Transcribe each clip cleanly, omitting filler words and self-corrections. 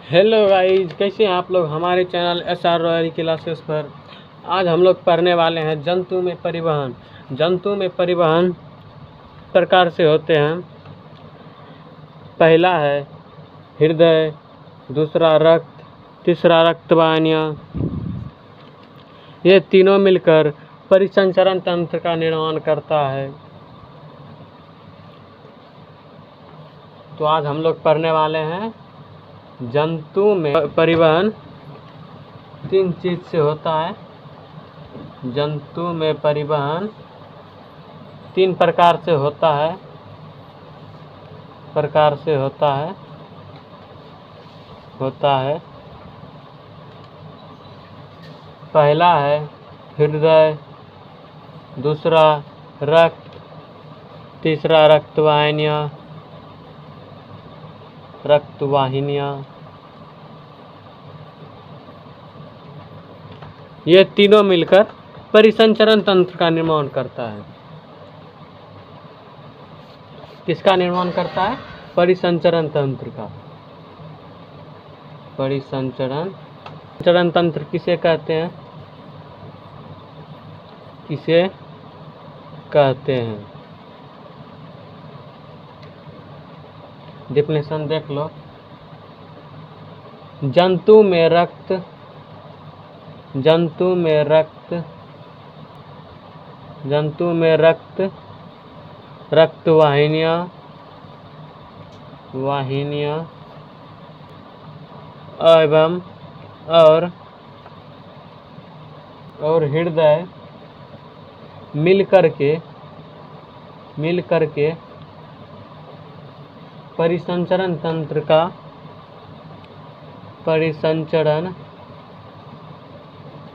Hello guys, कैसे हैं आप लोग। हमारे चैनल SR रॉयल क्लासेस पर आज हम लोग पढ़ने वाले हैं जंतु में परिवहन। जंतु में परिवहन प्रकार से होते हैं। पहला है हृदय, दूसरा रक्त, तीसरा रक्तवाहिनियाँ। ये तीनों मिलकर परिसंचरण तंत्र का निर्माण करता है। तो आज हम लोग पढ़ने वाले हैं जंतु में परिवहन तीन चीज से होता है। जंतु में परिवहन तीन प्रकार से होता है। पहला है हृदय, दूसरा रक्त, तीसरा रक्तवाहिनियाँ। ये तीनों मिलकर परिसंचरण तंत्र का निर्माण करता है। किसका निर्माण करता है? परिसंचरण तंत्र का। परिसंचरण तंत्र किसे कहते हैं? डेफिनेशन देख लो। जंतु में रक्त, रक्तवाहिनियाँ एवं और हृदय मिलकर के परिसंचरण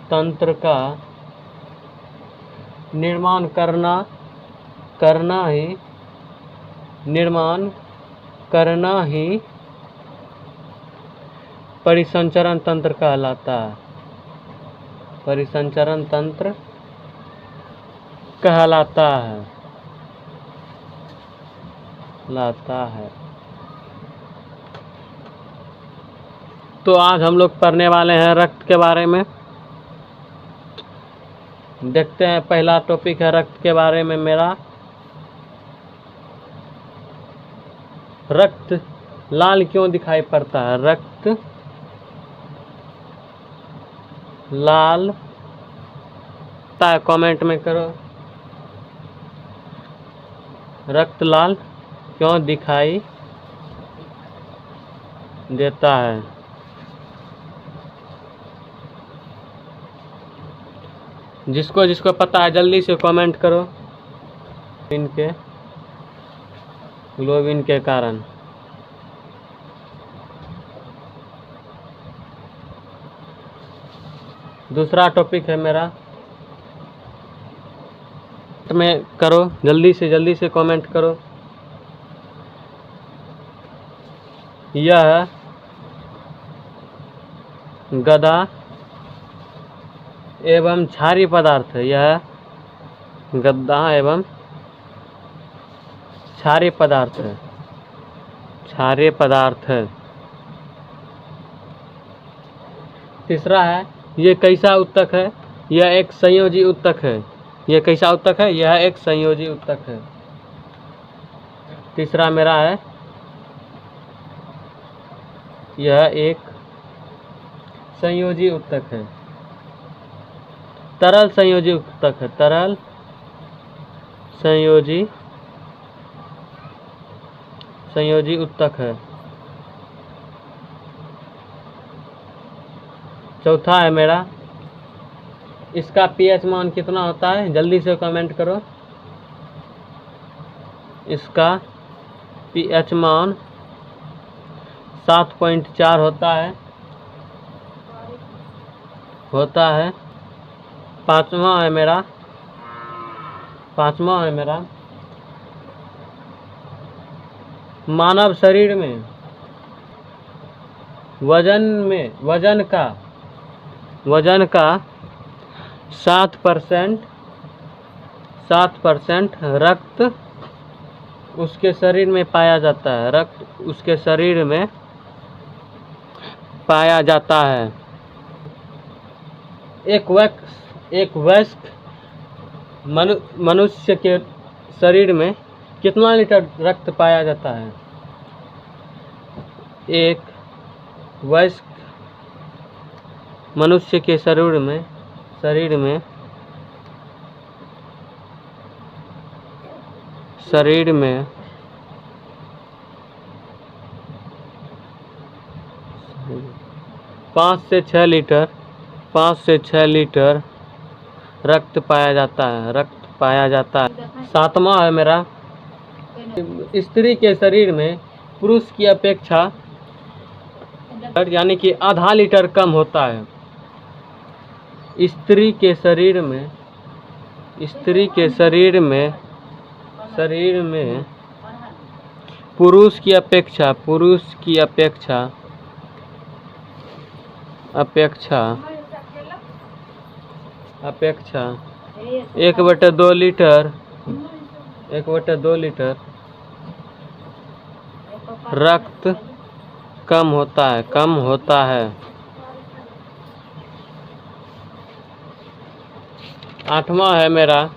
तंत्र का निर्माण करना ही परिसंचरण तंत्र कहलाता है। परिसंचरण तंत्र कहलाता है। तो आज हम लोग पढ़ने वाले हैं रक्त के बारे में। देखते हैं, पहला टॉपिक है रक्त के बारे में मेरा। रक्त लाल क्यों दिखाई पड़ता है? रक्त लाल कमेंट में करो। रक्त लाल क्यों दिखाई देता है? जिसको पता है जल्दी से कमेंट करो। ग्लोबिन के कारण। दूसरा टॉपिक है मेरा, में करो, जल्दी से कमेंट करो। यह गदा एवं क्षारीय पदार्थ है। यह गद्दा एवं क्षारीय पदार्थ है। तीसरा है, ये कैसा उत्तक है? यह एक संयोजी उत्तक है। यह कैसा उत्तक है? यह एक संयोजी उत्तक है। तीसरा मेरा है, यह एक संयोजी उत्तक है। तरल संयोजी उत्तक है। तरल संयोजी उत्तक है। चौथा है मेरा, इसका pH मान कितना होता है? जल्दी से कमेंट करो। इसका pH मान 7.4 होता है। पांचवा है मेरा, मानव शरीर में वजन का 7% रक्त उसके शरीर में पाया जाता है। रक्त उसके शरीर में पाया जाता है। एक वयस्क मनुष्य के शरीर में कितना लीटर रक्त पाया जाता है? एक वयस्क मनुष्य के शरीर में शरीर में 5 से 6 लीटर रक्त पाया जाता है। 7वां है मेरा, स्त्री के शरीर में पुरुष की अपेक्षा यानी कि आधा लीटर कम होता है। स्त्री के शरीर में पुरुष की अपेक्षा 1/2 लीटर रक्त कम होता है। 8वां है मेरा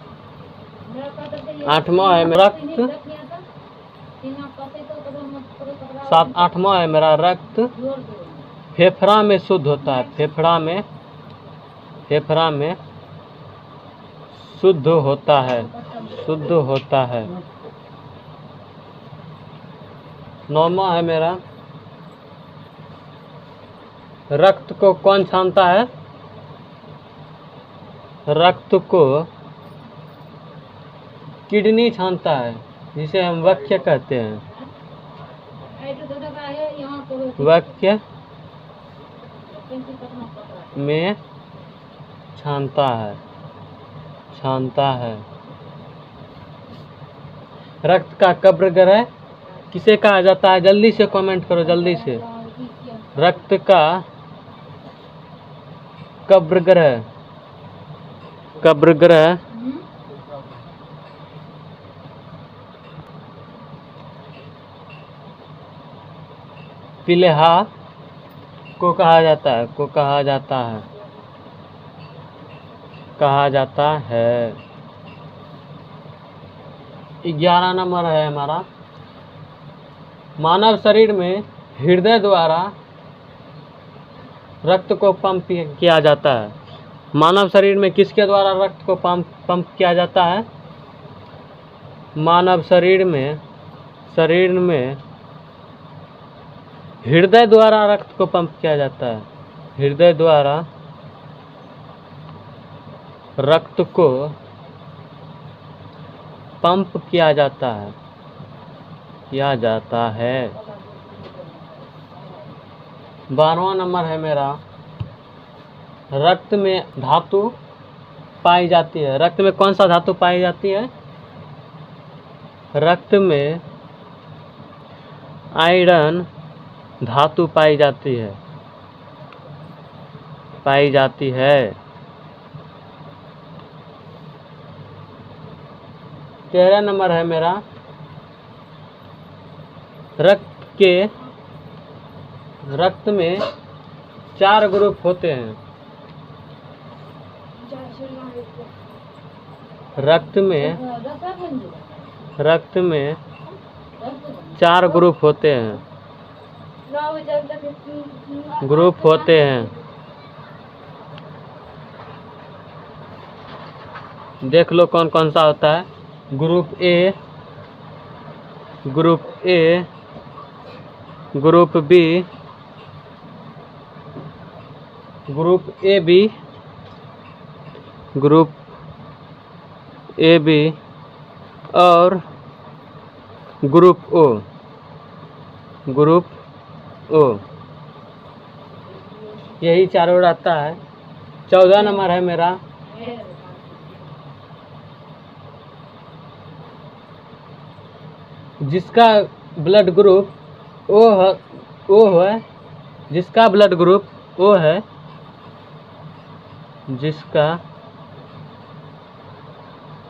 रक्त 8वां है मेरा, रक्त फेफड़ा में शुद्ध होता है। फेफड़ा में शुद्ध होता है। 9वां है मेरा, रक्त को कौन छानता है? रक्त को किडनी छानता है, जिसे हम वक्य कहते हैं। वक्य में छानता है। रक्त का कब्र ग्रह किसे कहा जाता है? जल्दी से कमेंट करो, जल्दी से। रक्त का कब्र ग्रह प्लीहा को कहा जाता है। 11 नंबर है हमारा, मानव शरीर में हृदय द्वारा रक्त को पंप किया जाता है। मानव शरीर में किसके द्वारा रक्त को पंप किया जाता है? मानव शरीर में हृदय द्वारा रक्त को पंप किया जाता है। हृदय द्वारा रक्त को पंप किया जाता है। 12वां नंबर है मेरा, रक्त में धातु पाई जाती है। रक्त में कौन सा धातु पाई जाती है? रक्त में आयरन धातु पाई जाती है। 13 नंबर है मेरा, रक्त में 4 ग्रुप होते हैं। रक्त में 4 ग्रुप होते हैं। देख लो कौन कौन सा होता है। Group A, group B, group A B और ग्रुप ओ। यही चारों रहता है। 14 नंबर है मेरा, जिसका ब्लड ग्रुप ओ है, जिसका ब्लड ग्रुप ओ है, जिसका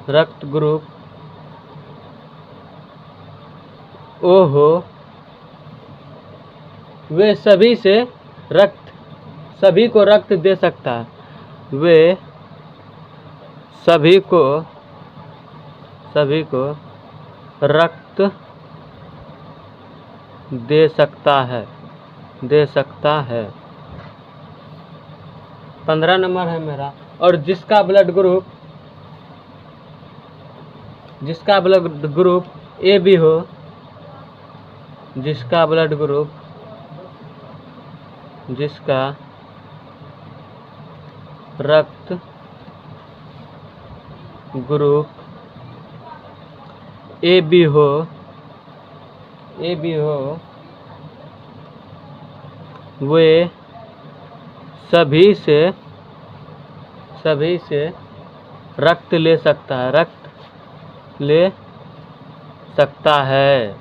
रक्त ग्रुप ओ हो, वे सभी से रक्त सभी को रक्त दे सकता है, वे सभी को रक्त दे सकता है। 15 नंबर है मेरा। और जिसका ब्लड ग्रुप ए बी हो, जिसका रक्त ग्रुप ए बी हो, वे सभी से रक्त ले सकता है।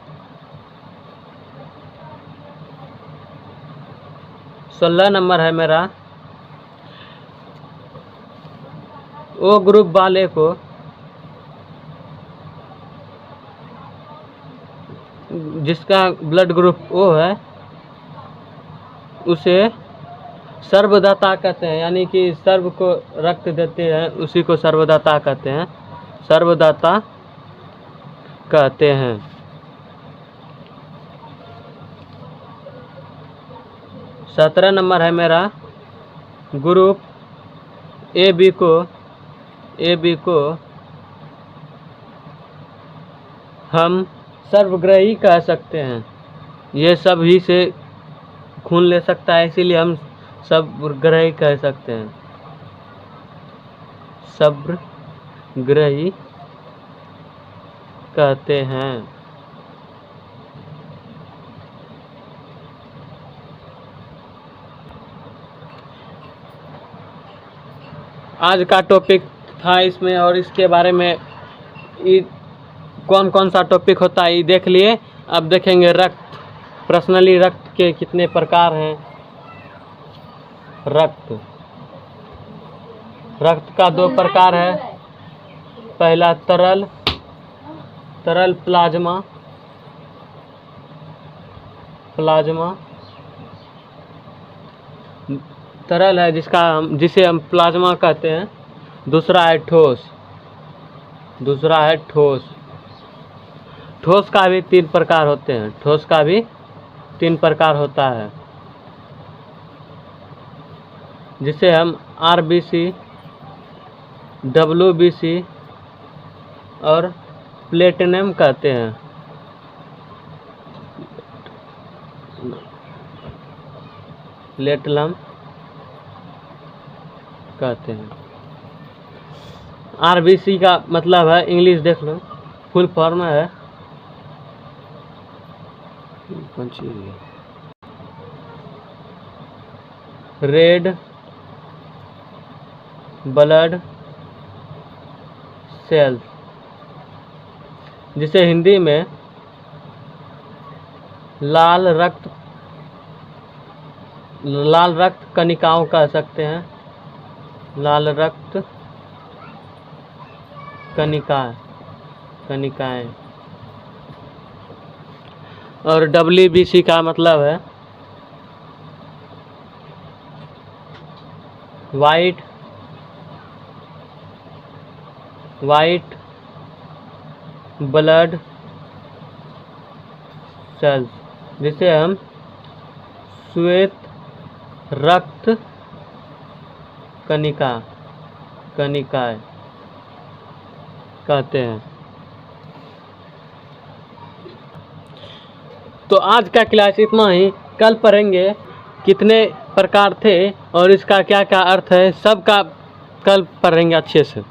16 नंबर है मेरा। ओ ग्रुप वाले को जिसका ब्लड ग्रुप ओ है उसे सर्वदाता कहते हैं, यानी कि सर्व को रक्त देते हैं उसी को सर्वदाता कहते हैं। 17 नंबर है मेरा। ग्रुप ए बी को हम सर्वग्राही कह सकते हैं। ये सभी से खून ले सकता है, इसीलिए हम सर्वग्राही कह सकते हैं। सर्वग्राही कहते हैं। आज का टॉपिक था इसमें, और इसके बारे में कौन कौन सा टॉपिक होता है ये देख लिए। अब देखेंगे रक्त। पर्सनली रक्त के कितने प्रकार हैं। रक्त का 2 प्रकार है। पहला तरल प्लाज्मा तरल है जिसे हम प्लाज्मा कहते हैं। दूसरा है ठोस। ठोस का भी 3 प्रकार होते हैं। ठोस का भी 3 प्रकार होता है, जिसे हम RBC, WBC और प्लेटिनम कहते हैं। प्लेटिनम कहते हैं। RBC का मतलब है, इंग्लिश देख लो, फुल फॉर्म है रेड ब्लड सेल्स, जिसे हिंदी में लाल रक्त कणिकाओं कह सकते हैं। लाल रक्त कणिकाएं। और WBC का मतलब है वाइट ब्लड सेल्स, जिसे हम श्वेत रक्त कणिकाएं कहते हैं। तो आज का क्लास इतना ही। कल पढ़ेंगे कितने प्रकार थे और इसका क्या क्या अर्थ है, सबका कल पढ़ेंगे अच्छे से।